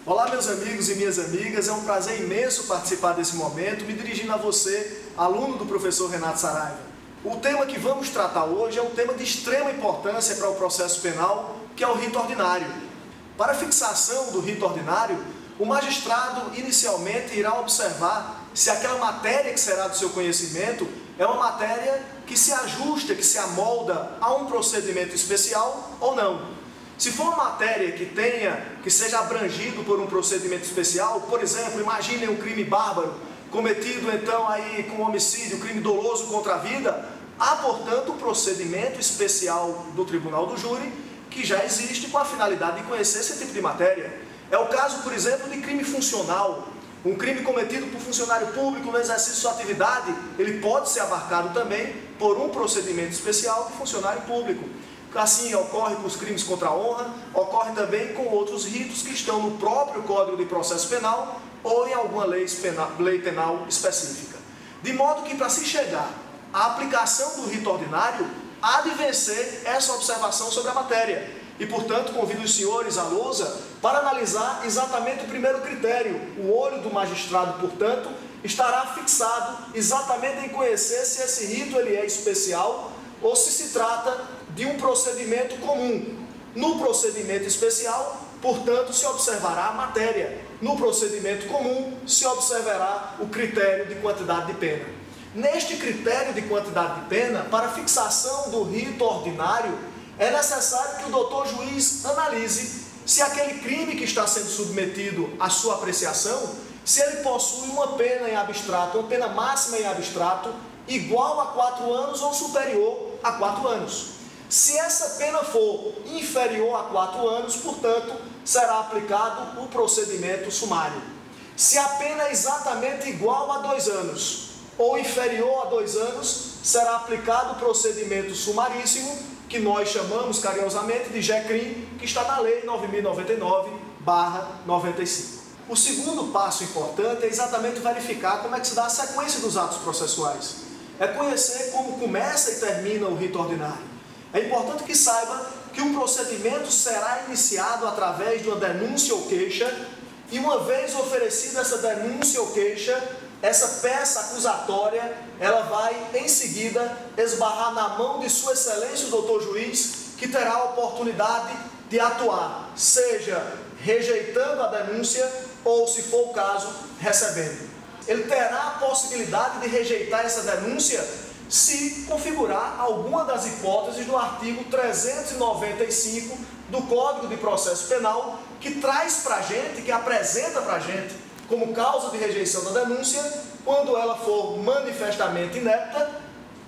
Olá, meus amigos e minhas amigas, é um prazer imenso participar desse momento, me dirigindo a você, aluno do professor Renato Saraiva. O tema que vamos tratar hoje é um tema de extrema importância para o processo penal, que é o rito ordinário. Para a fixação do rito ordinário, o magistrado inicialmente irá observar se aquela matéria que será do seu conhecimento é uma matéria que se ajusta, que se amolda a um procedimento especial ou não. Se for uma matéria que seja abrangido por um procedimento especial, por exemplo, imaginem um crime bárbaro, cometido então aí com homicídio, crime doloso contra a vida, há, portanto, um procedimento especial do Tribunal do Júri que já existe com a finalidade de conhecer esse tipo de matéria. É o caso, por exemplo, de crime funcional. Um crime cometido por funcionário público no exercício de sua atividade, ele pode ser abarcado também por um procedimento especial de funcionário público. Assim ocorre com os crimes contra a honra, ocorre também com outros ritos que estão no próprio Código de Processo Penal ou em alguma lei penal específica. De modo que, para se chegar à aplicação do rito ordinário, há de vencer essa observação sobre a matéria. E, portanto, convido os senhores à lousa para analisar exatamente o primeiro critério. O olho do magistrado, portanto, estará fixado exatamente em conhecer se esse rito ele é especial ou se trata de um procedimento comum. No procedimento especial, portanto, se observará a matéria. No procedimento comum, se observará o critério de quantidade de pena. Neste critério de quantidade de pena, para a fixação do rito ordinário, é necessário que o doutor juiz analise se aquele crime que está sendo submetido à sua apreciação, se ele possui uma pena em abstrato, uma pena máxima em abstrato, igual a 4 anos ou superior a 4 anos. Se essa pena for inferior a 4 anos, portanto, será aplicado o procedimento sumário. Se a pena é exatamente igual a 2 anos ou inferior a 2 anos, será aplicado o procedimento sumaríssimo, que nós chamamos carinhosamente de GECRIM, que está na Lei 9.099/95. O segundo passo importante é exatamente verificar como é que se dá a sequência dos atos processuais. É conhecer como começa e termina o rito ordinário. É importante que saiba que o procedimento será iniciado através de uma denúncia ou queixa, e uma vez oferecida essa denúncia ou queixa, essa peça acusatória, ela vai em seguida esbarrar na mão de Sua Excelência o doutor juiz, que terá a oportunidade de atuar, seja rejeitando a denúncia ou, se for o caso, recebendo. Ele terá a possibilidade de rejeitar essa denúncia se configurar alguma das hipóteses do artigo 395 do Código de Processo Penal, que traz para a gente, que apresenta para a gente como causa de rejeição da denúncia, quando ela for manifestamente inepta,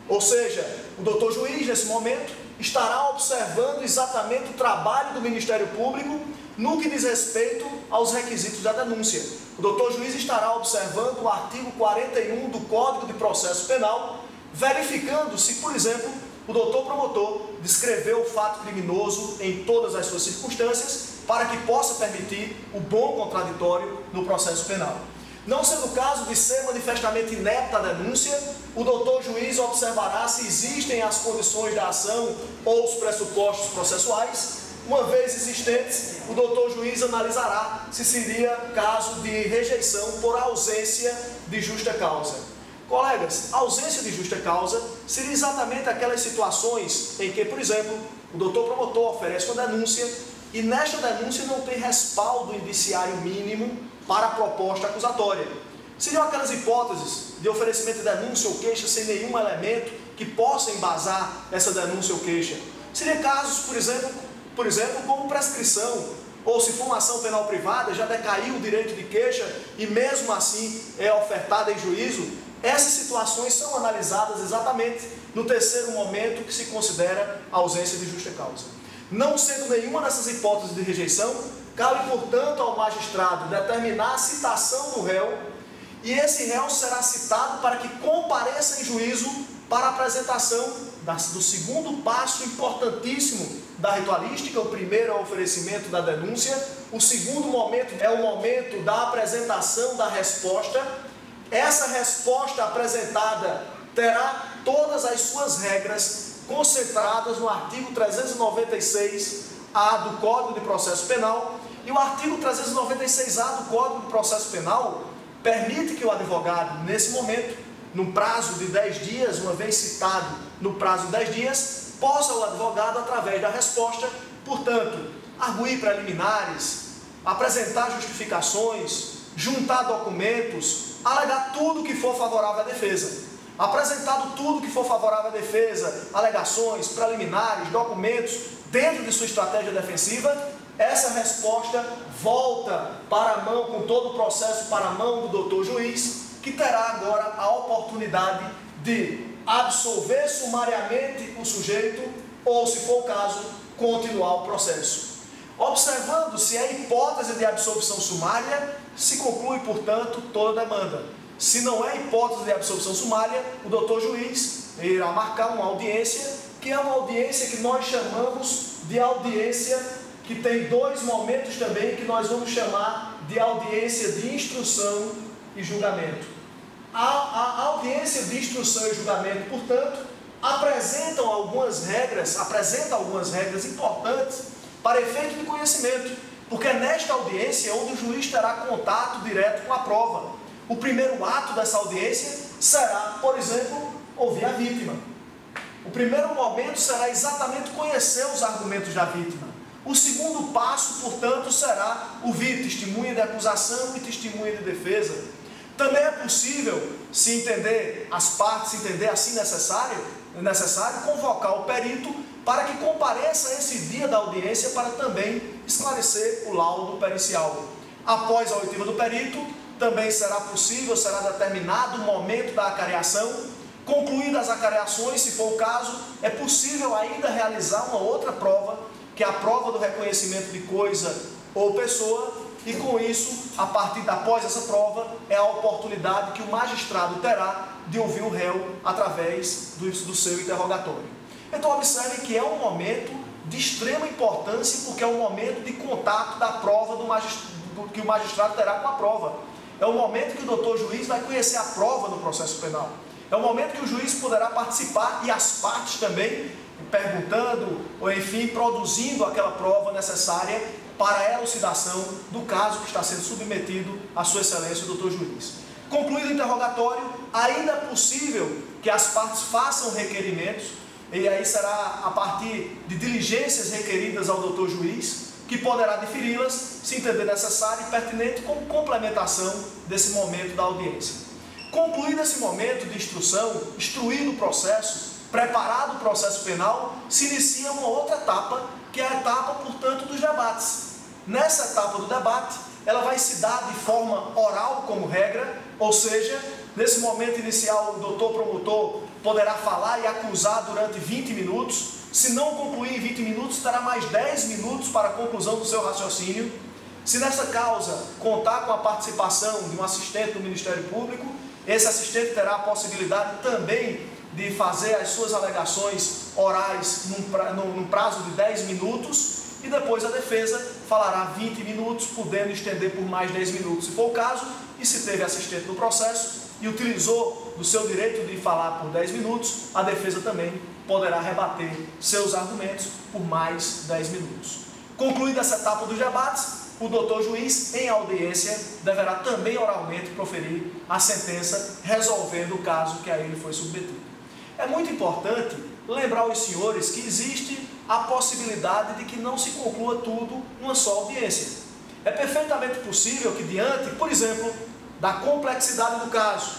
ou seja, o doutor juiz, nesse momento, estará observando exatamente o trabalho do Ministério Público no que diz respeito aos requisitos da denúncia. O doutor juiz estará observando o artigo 41 do Código de Processo Penal, verificando se, por exemplo, o doutor promotor descreveu o fato criminoso em todas as suas circunstâncias para que possa permitir o bom contraditório no processo penal. Não sendo o caso de ser manifestamente inepta a denúncia, o doutor juiz observará se existem as condições da ação ou os pressupostos processuais. Uma vez existentes, o doutor juiz analisará se seria caso de rejeição por ausência de justa causa. Colegas, a ausência de justa causa seria exatamente aquelas situações em que, por exemplo, o doutor promotor oferece uma denúncia e nesta denúncia não tem respaldo indiciário mínimo para a proposta acusatória. Seriam aquelas hipóteses de oferecimento de denúncia ou queixa sem nenhum elemento que possa embasar essa denúncia ou queixa. Seriam casos, por exemplo, como prescrição, ou se for uma ação penal privada, já decaiu o direito de queixa e mesmo assim é ofertada em juízo. Essas situações são analisadas exatamente no terceiro momento que se considera a ausência de justa causa. Não sendo nenhuma dessas hipóteses de rejeição, cabe, portanto, ao magistrado determinar a citação do réu, e esse réu será citado para que compareça em juízo para a apresentação do segundo passo importantíssimo da ritualística. O primeiro é o oferecimento da denúncia, o segundo momento é o momento da apresentação da resposta. Essa resposta apresentada terá todas as suas regras concentradas no artigo 396-A do Código de Processo Penal, E o artigo 396A do Código de Processo Penal permite que o advogado, nesse momento, no prazo de 10 dias, uma vez citado no prazo de 10 dias, possa o advogado, através da resposta, portanto, arguir preliminares, apresentar justificações, juntar documentos, alegar tudo que for favorável à defesa. Apresentado tudo que for favorável à defesa, alegações, preliminares, documentos, dentro de sua estratégia defensiva, essa resposta volta para a mão, com todo o processo, para a mão do doutor juiz, que terá agora a oportunidade de absolver sumariamente o sujeito, ou, se for o caso, continuar o processo. Observando se é hipótese de absolvição sumária, se conclui, portanto, toda a demanda. Se não é hipótese de absolvição sumária, o doutor juiz irá marcar uma audiência, que é uma audiência que nós chamamos de audiência, que tem dois momentos também, que nós vamos chamar de audiência de instrução e julgamento. A audiência de instrução e julgamento, portanto, apresenta algumas regras importantes para efeito de conhecimento, porque é nesta audiência onde o juiz terá contato direto com a prova. O primeiro ato dessa audiência será, por exemplo, ouvir a vítima. O primeiro momento será exatamente conhecer os argumentos da vítima. O segundo passo, portanto, será ouvir testemunha de acusação e testemunha de defesa. Também é possível, se entender as partes, se entender assim necessário, convocar o perito para que compareça esse dia da audiência para também esclarecer o laudo pericial. Após a oitiva do perito, também será possível, será determinado o momento da acareação. Concluídas as acareações, se for o caso, é possível ainda realizar uma outra prova, que é a prova do reconhecimento de coisa ou pessoa, e com isso, após essa prova, é a oportunidade que o magistrado terá de ouvir o réu através do seu interrogatório. Então observe que é um momento de extrema importância, porque é um momento de contato da prova que o magistrado terá com a prova. É o momento que o doutor juiz vai conhecer a prova do processo penal. É o momento que o juiz poderá participar, e as partes também, perguntando, ou enfim, produzindo aquela prova necessária para a elucidação do caso que está sendo submetido à sua excelência, o doutor juiz. Concluído o interrogatório, ainda é possível que as partes façam requerimentos, e aí será a partir de diligências requeridas ao doutor juiz, que poderá diferi-las, se entender necessário e pertinente, como complementação desse momento da audiência. Concluído esse momento de instrução, instruído o processo, preparado o processo penal, se inicia uma outra etapa, que é a etapa, portanto, dos debates. Nessa etapa do debate, ela vai se dar de forma oral, como regra, ou seja, nesse momento inicial, o doutor promotor poderá falar e acusar durante 20 minutos. Se não concluir em 20 minutos, terá mais 10 minutos para a conclusão do seu raciocínio. Se nessa causa contar com a participação de um assistente do Ministério Público, esse assistente terá a possibilidade também de fazer as suas alegações orais num prazo de 10 minutos, e depois a defesa falará 20 minutos, podendo estender por mais 10 minutos, se for o caso, e se teve assistente no processo e utilizou do seu direito de falar por 10 minutos, a defesa também poderá rebater seus argumentos por mais 10 minutos. Concluída essa etapa dos debates, o doutor juiz, em audiência, deverá também oralmente proferir a sentença, resolvendo o caso que a ele foi submetido. É muito importante lembrar aos senhores que existe a possibilidade de que não se conclua tudo numa só audiência. É perfeitamente possível que, diante, por exemplo, da complexidade do caso,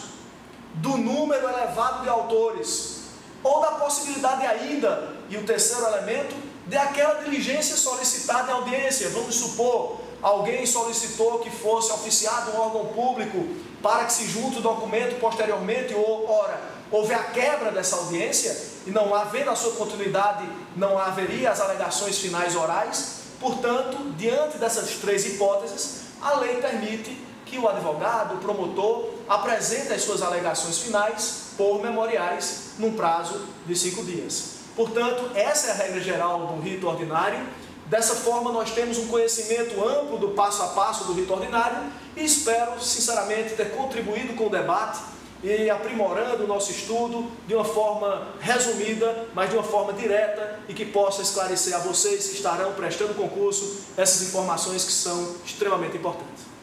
do número elevado de autores, ou da possibilidade ainda, e o terceiro elemento, de aquela diligência solicitada em audiência. Vamos supor, alguém solicitou que fosse oficiado um órgão público para que se junte o documento posteriormente, ou, ora, houve a quebra dessa audiência, e não havendo a sua continuidade, não haveria as alegações finais orais. Portanto, diante dessas três hipóteses, a lei permite que o advogado, o promotor, apresente as suas alegações finais por memoriais num prazo de 5 dias. Portanto, essa é a regra geral do rito ordinário. Dessa forma, nós temos um conhecimento amplo do passo a passo do rito ordinário, e espero, sinceramente, ter contribuído com o debate e aprimorando o nosso estudo de uma forma resumida, mas de uma forma direta e que possa esclarecer a vocês que estarão prestando concurso essas informações que são extremamente importantes.